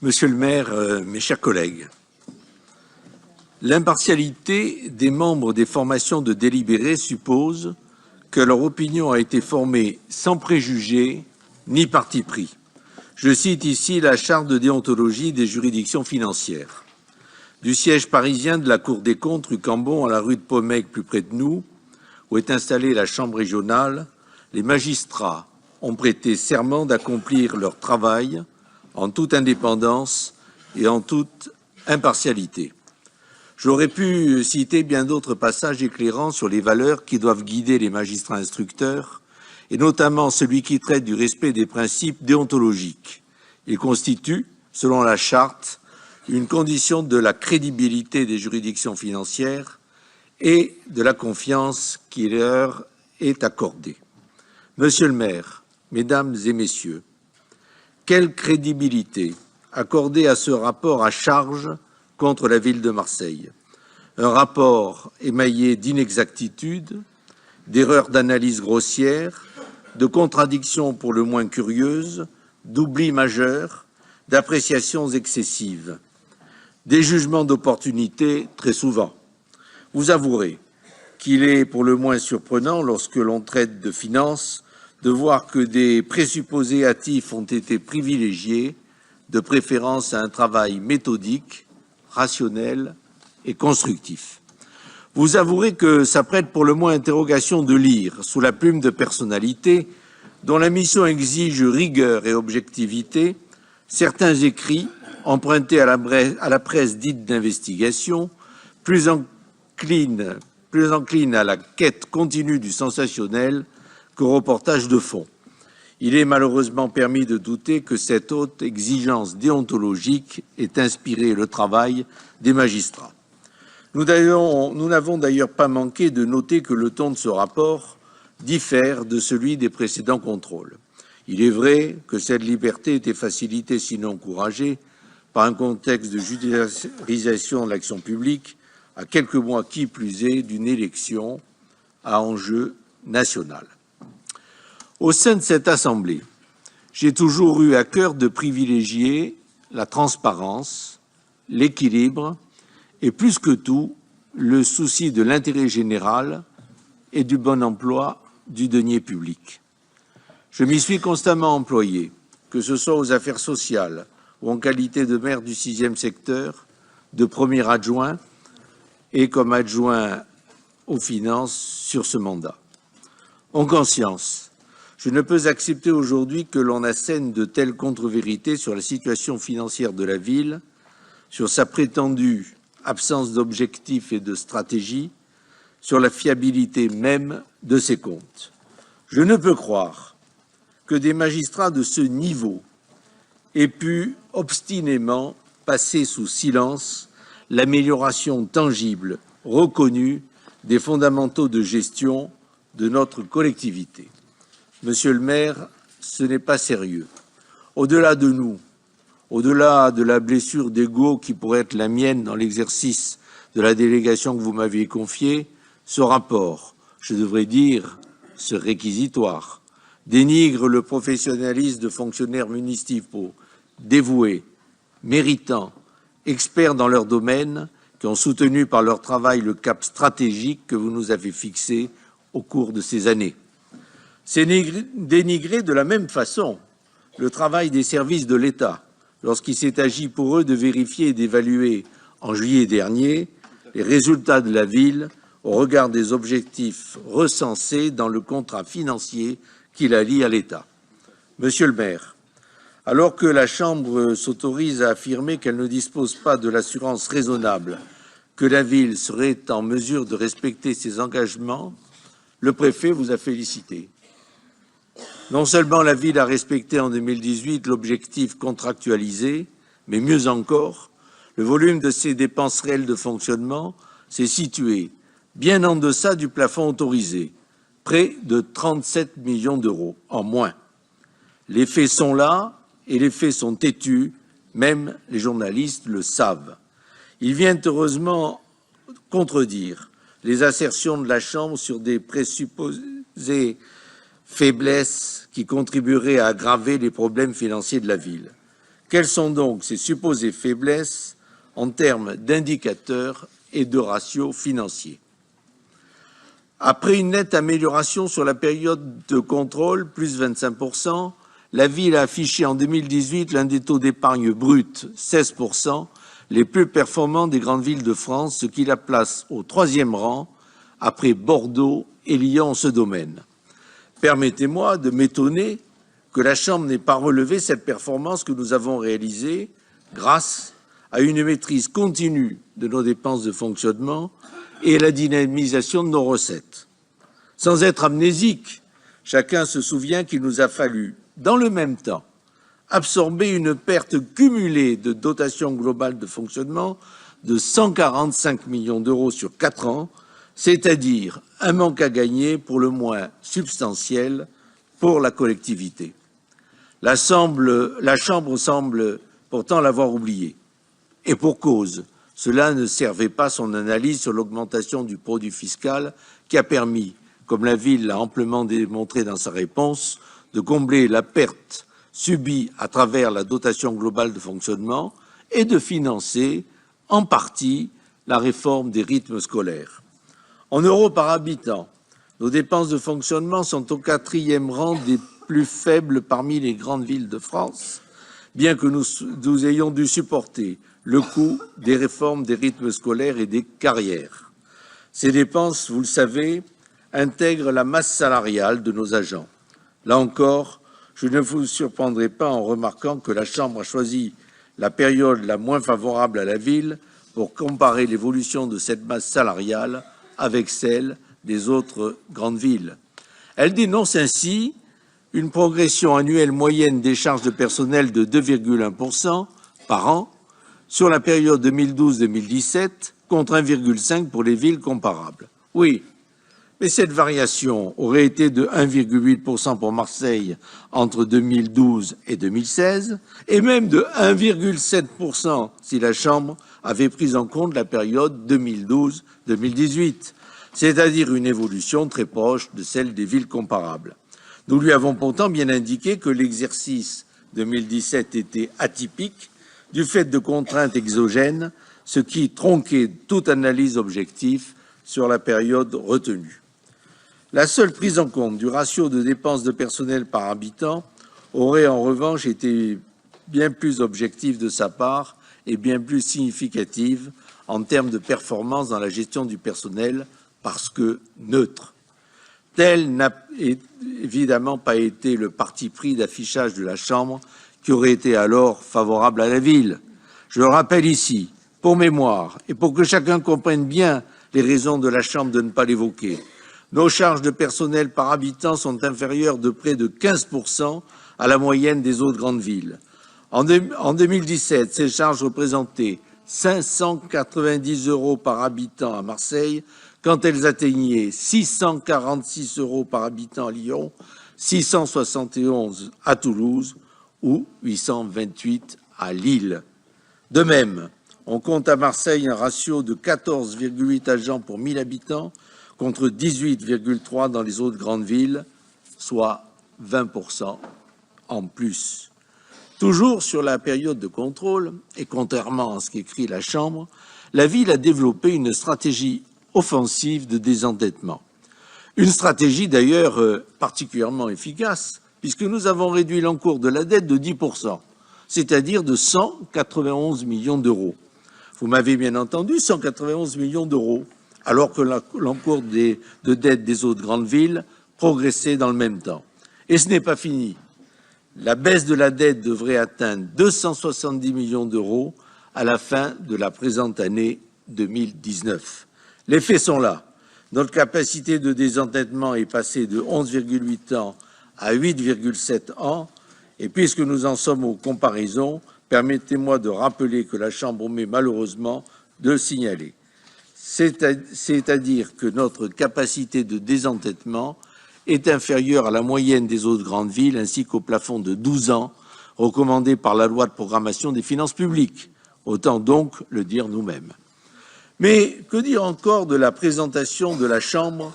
Monsieur le maire, mes chers collègues, l'impartialité des membres des formations de délibéré suppose que leur opinion a été formée sans préjugés ni parti pris. Je cite ici la charte de déontologie des juridictions financières. Du siège parisien de la Cour des comptes, rue Cambon, à la rue de Pomègue, plus près de nous, où est installée la Chambre régionale, les magistrats ont prêté serment d'accomplir leur travail en toute indépendance et en toute impartialité. J'aurais pu citer bien d'autres passages éclairants sur les valeurs qui doivent guider les magistrats instructeurs, et notamment celui qui traite du respect des principes déontologiques. Il constitue, selon la Charte, une condition de la crédibilité des juridictions financières et de la confiance qui leur est accordée. Monsieur le maire, mesdames et messieurs, quelle crédibilité accorder à ce rapport à charge contre la ville de Marseille? Un rapport émaillé d'inexactitudes, d'erreurs d'analyse grossières, de contradictions pour le moins curieuses, d'oublis majeurs, d'appréciations excessives, des jugements d'opportunité très souvent. Vous avouerez qu'il est pour le moins surprenant, lorsque l'on traite de finances, de voir que des présupposés hâtifs ont été privilégiés, de préférence à un travail méthodique, rationnel et constructif. Vous avouerez que ça prête pour le moins interrogation de lire, sous la plume de personnalités dont la mission exige rigueur et objectivité, certains écrits empruntés à la presse dite d'investigation, plus encline à la quête continue du sensationnel qu'au reportage de fond. Il est malheureusement permis de douter que cette haute exigence déontologique ait inspiré le travail des magistrats. Nous n'avons d'ailleurs pas manqué de noter que le ton de ce rapport diffère de celui des précédents contrôles. Il est vrai que cette liberté était facilitée, sinon encouragée, par un contexte de judiciarisation de l'action publique, à quelques mois qui plus est d'une élection à enjeu national. Au sein de cette Assemblée, j'ai toujours eu à cœur de privilégier la transparence, l'équilibre et, plus que tout, le souci de l'intérêt général et du bon emploi du denier public. Je m'y suis constamment employé, que ce soit aux affaires sociales ou en qualité de maire du 6e secteur, de premier adjoint et comme adjoint aux finances sur ce mandat. En conscience, je ne peux accepter aujourd'hui que l'on assène de telles contre-vérités sur la situation financière de la ville, sur sa prétendue absence d'objectifs et de stratégie, sur la fiabilité même de ses comptes. Je ne peux croire que des magistrats de ce niveau aient pu obstinément passer sous silence l'amélioration tangible, reconnue, des fondamentaux de gestion de notre collectivité. Monsieur le maire, ce n'est pas sérieux. Au-delà de nous, au-delà de la blessure d'ego qui pourrait être la mienne dans l'exercice de la délégation que vous m'aviez confiée, ce rapport, je devrais dire ce réquisitoire, dénigre le professionnalisme de fonctionnaires municipaux dévoués, méritants, experts dans leur domaine, qui ont soutenu par leur travail le cap stratégique que vous nous avez fixé au cours de ces années. C'est dénigrer de la même façon le travail des services de l'État lorsqu'il s'est agi pour eux de vérifier et d'évaluer en juillet dernier les résultats de la ville au regard des objectifs recensés dans le contrat financier qui la lie à l'État. Monsieur le maire, alors que la Chambre s'autorise à affirmer qu'elle ne dispose pas de l'assurance raisonnable que la ville serait en mesure de respecter ses engagements, le préfet vous a félicité. Non seulement la ville a respecté en 2018 l'objectif contractualisé, mais mieux encore, le volume de ses dépenses réelles de fonctionnement s'est situé bien en deçà du plafond autorisé, près de 37 millions d'euros en moins. Les faits sont là et les faits sont têtus, même les journalistes le savent. Ils viennent heureusement contredire les assertions de la Chambre sur des présupposées faiblesses qui contribueraient à aggraver les problèmes financiers de la ville. Quelles sont donc ces supposées faiblesses en termes d'indicateurs et de ratios financiers? Après une nette amélioration sur la période de contrôle, plus 25%, la ville a affiché en 2018 l'un des taux d'épargne brut, 16%, les plus performants des grandes villes de France, ce qui la place au 3e rang, après Bordeaux et Lyon en ce domaine. Permettez-moi de m'étonner que la Chambre n'ait pas relevé cette performance que nous avons réalisée grâce à une maîtrise continue de nos dépenses de fonctionnement et à la dynamisation de nos recettes. Sans être amnésique, chacun se souvient qu'il nous a fallu, dans le même temps, absorber une perte cumulée de dotation globale de fonctionnement de 145 millions d'euros sur 4 ans, c'est-à-dire un manque à gagner pour le moins substantiel pour la collectivité. La Chambre semble pourtant l'avoir oublié. Et pour cause, cela ne servait pas son analyse sur l'augmentation du produit fiscal qui a permis, comme la ville l'a amplement démontré dans sa réponse, de combler la perte subie à travers la dotation globale de fonctionnement et de financer, en partie, la réforme des rythmes scolaires. En euros par habitant, nos dépenses de fonctionnement sont au 4e rang des plus faibles parmi les grandes villes de France, bien que nous ayons dû supporter le coût des réformes des rythmes scolaires et des carrières. Ces dépenses, vous le savez, intègrent la masse salariale de nos agents. Là encore, je ne vous surprendrai pas en remarquant que la Chambre a choisi la période la moins favorable à la ville pour comparer l'évolution de cette masse salariale avec celle des autres grandes villes. Elle dénonce ainsi une progression annuelle moyenne des charges de personnel de 2,1% par an sur la période 2012-2017 contre 1,5% pour les villes comparables. Oui, mais cette variation aurait été de 1,8% pour Marseille entre 2012 et 2016 et même de 1,7% si la Chambre avait pris en compte la période 2012-2018, c'est-à-dire une évolution très proche de celle des villes comparables. Nous lui avons pourtant bien indiqué que l'exercice 2017 était atypique du fait de contraintes exogènes, ce qui tronquait toute analyse objective sur la période retenue. La seule prise en compte du ratio de dépenses de personnel par habitant aurait en revanche été bien plus objective de sa part et bien plus significative en termes de performance dans la gestion du personnel parce que neutre. Tel n'a évidemment pas été le parti pris d'affichage de la Chambre qui aurait été alors favorable à la ville. Je le rappelle ici, pour mémoire, et pour que chacun comprenne bien les raisons de la Chambre de ne pas l'évoquer. Nos charges de personnel par habitant sont inférieures de près de 15% à la moyenne des autres grandes villes. En 2017, ces charges représentaient 590 € par habitant à Marseille, quand elles atteignaient 646 € par habitant à Lyon, 671 à Toulouse ou 828 à Lille. De même, on compte à Marseille un ratio de 14,8 agents pour 1000 habitants contre 18,3 dans les autres grandes villes, soit 20% en plus. Toujours sur la période de contrôle, et contrairement à ce qu'écrit la Chambre, la ville a développé une stratégie offensive de désendettement. Une stratégie d'ailleurs particulièrement efficace, puisque nous avons réduit l'encours de la dette de 10%, c'est-à-dire de 191 millions d'euros. Vous m'avez bien entendu, 191 millions d'euros, alors que l'encours de dette des autres grandes villes progressait dans le même temps. Et ce n'est pas fini. La baisse de la dette devrait atteindre 270 millions d'euros à la fin de la présente année 2019. Les faits sont là. Notre capacité de désendettement est passée de 11,8 ans à 8,7 ans. Et puisque nous en sommes aux comparaisons, permettez-moi de rappeler que la Chambre omet malheureusement de le signaler. C'est-à-dire que notre capacité de désendettement est inférieure à la moyenne des autres grandes villes ainsi qu'au plafond de 12 ans recommandé par la loi de programmation des finances publiques. Autant donc le dire nous-mêmes. Mais que dire encore de la présentation de la Chambre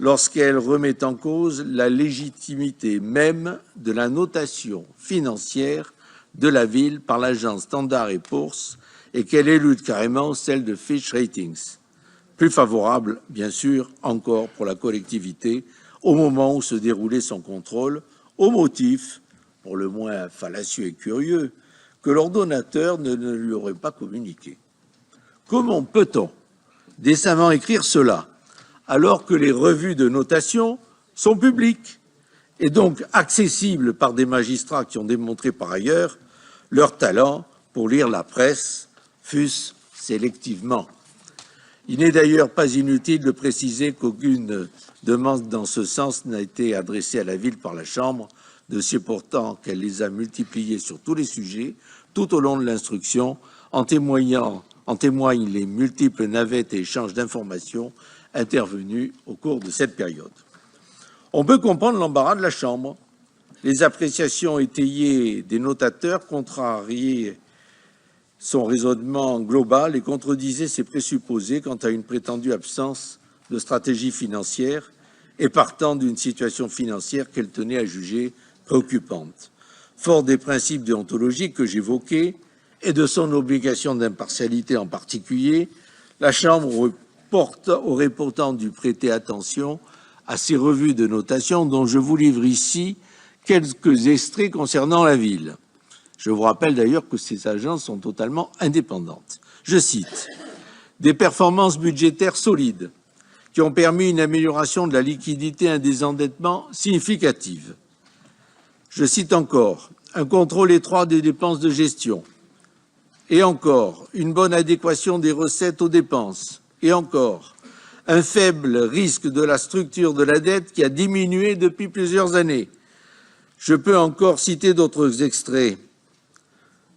lorsqu'elle remet en cause la légitimité même de la notation financière de la ville par l'agence Standard & Poor's et qu'elle élude carrément celle de Fitch Ratings. Plus favorable, bien sûr, encore pour la collectivité au moment où se déroulait son contrôle, au motif, pour le moins fallacieux et curieux, que l'ordonnateur ne lui aurait pas communiqué. Comment peut-on décemment écrire cela alors que les revues de notation sont publiques et donc accessibles par des magistrats qui ont démontré par ailleurs leur talent pour lire la presse, fût-ce sélectivement? Il n'est d'ailleurs pas inutile de préciser qu'aucune demande dans ce sens n'a été adressée à la ville par la Chambre, de ce pourtant qu'elle les a multipliées sur tous les sujets, tout au long de l'instruction, en témoignent les multiples navettes et échanges d'informations intervenus au cours de cette période. On peut comprendre l'embarras de la Chambre. Les appréciations étayées des notateurs contrariaient son raisonnement global et contredisait ses présupposés quant à une prétendue absence de stratégie financière et partant d'une situation financière qu'elle tenait à juger préoccupante. Fort des principes déontologiques que j'évoquais et de son obligation d'impartialité en particulier, la Chambre aurait pourtant dû prêter attention à ces revues de notation dont je vous livre ici quelques extraits concernant la ville. Je vous rappelle d'ailleurs que ces agences sont totalement indépendantes. Je cite « Des performances budgétaires solides qui ont permis une amélioration de la liquidité et un désendettement significative. » Je cite encore « Un contrôle étroit des dépenses de gestion. » Et encore « Une bonne adéquation des recettes aux dépenses. » Et encore « Un faible risque de la structure de la dette qui a diminué depuis plusieurs années. » Je peux encore citer d'autres extraits.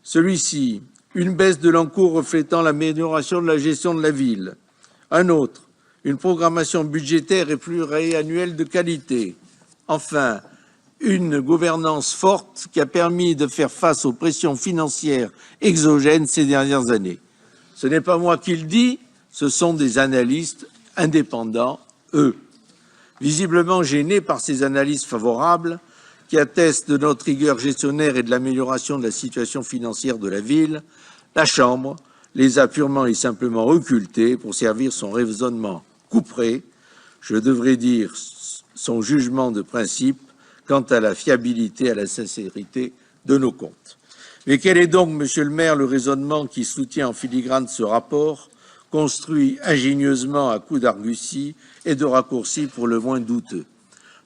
Celui-ci, une baisse de l'encours reflétant l'amélioration de la gestion de la ville. Un autre, une programmation budgétaire et pluriannuelle de qualité. Enfin, une gouvernance forte qui a permis de faire face aux pressions financières exogènes ces dernières années. Ce n'est pas moi qui le dis, ce sont des analystes indépendants, eux. Visiblement gênés par ces analyses favorables, qui atteste de notre rigueur gestionnaire et de l'amélioration de la situation financière de la ville, la Chambre les a purement et simplement occultés pour servir son raisonnement couperet, je devrais dire son jugement de principe quant à la fiabilité et à la sincérité de nos comptes. Mais quel est donc, Monsieur le maire, le raisonnement qui soutient en filigrane ce rapport, construit ingénieusement à coups d'argussie et de raccourcis pour le moins douteux?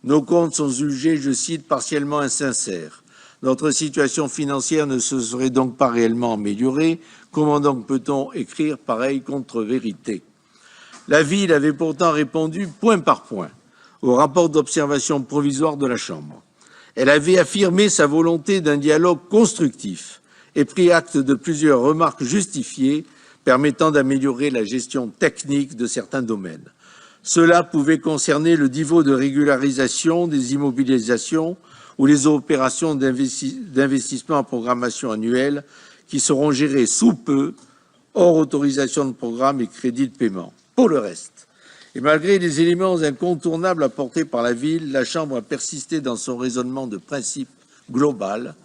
Nos comptes sont jugés, je cite, partiellement insincères. Notre situation financière ne se serait donc pas réellement améliorée. Comment donc peut-on écrire pareille contre-vérité? La ville avait pourtant répondu point par point au rapport d'observation provisoire de la Chambre. Elle avait affirmé sa volonté d'un dialogue constructif et pris acte de plusieurs remarques justifiées permettant d'améliorer la gestion technique de certains domaines. Cela pouvait concerner le niveau de régularisation des immobilisations ou les opérations d'investissement en programmation annuelle qui seront gérées sous peu, hors autorisation de programme et crédit de paiement. Pour le reste, et malgré les éléments incontournables apportés par la ville, la Chambre a persisté dans son raisonnement de principe global,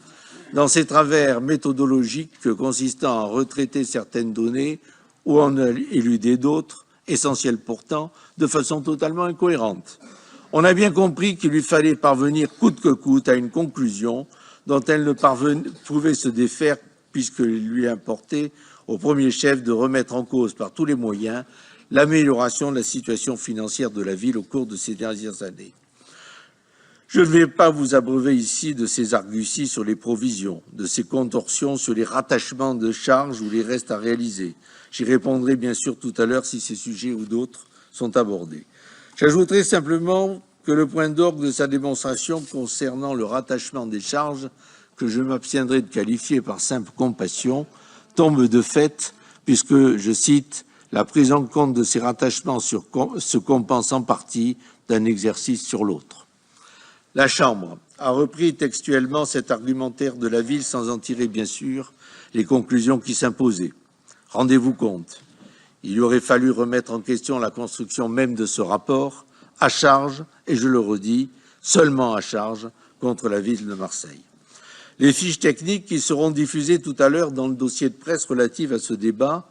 dans ses travers méthodologiques consistant à retraiter certaines données ou en éluder d'autres, essentielles pourtant, de façon totalement incohérente. On a bien compris qu'il lui fallait parvenir coûte que coûte à une conclusion dont elle ne pouvait se défaire puisqu'il lui importait au premier chef de remettre en cause par tous les moyens l'amélioration de la situation financière de la ville au cours de ces dernières années. Je ne vais pas vous abreuver ici de ces arguties sur les provisions, de ces contorsions sur les rattachements de charges ou les restes à réaliser. J'y répondrai bien sûr tout à l'heure si ces sujets ou d'autres sont abordés. J'ajouterai simplement que le point d'orgue de sa démonstration concernant le rattachement des charges, que je m'abstiendrai de qualifier par simple compassion, tombe de fait, puisque, je cite, « la prise en compte de ces rattachements se compense en partie d'un exercice sur l'autre ». La Chambre a repris textuellement cet argumentaire de la ville sans en tirer, bien sûr, les conclusions qui s'imposaient. Rendez-vous compte, il aurait fallu remettre en question la construction même de ce rapport, à charge, et je le redis, seulement à charge, contre la ville de Marseille. Les fiches techniques qui seront diffusées tout à l'heure dans le dossier de presse relatif à ce débat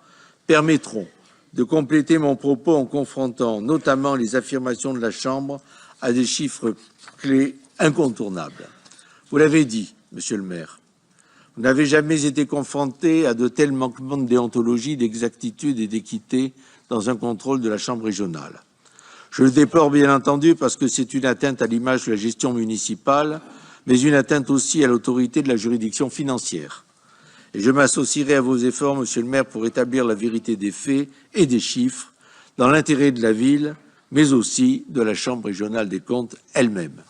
permettront de compléter mon propos en confrontant notamment les affirmations de la Chambre à des chiffres clés incontournables. Vous l'avez dit, Monsieur le maire, vous n'avez jamais été confronté à de tels manquements de déontologie, d'exactitude et d'équité dans un contrôle de la Chambre régionale. Je le déplore bien entendu parce que c'est une atteinte à l'image de la gestion municipale, mais une atteinte aussi à l'autorité de la juridiction financière. Et je m'associerai à vos efforts, Monsieur le maire, pour établir la vérité des faits et des chiffres dans l'intérêt de la ville, mais aussi de la Chambre régionale des comptes elle-même.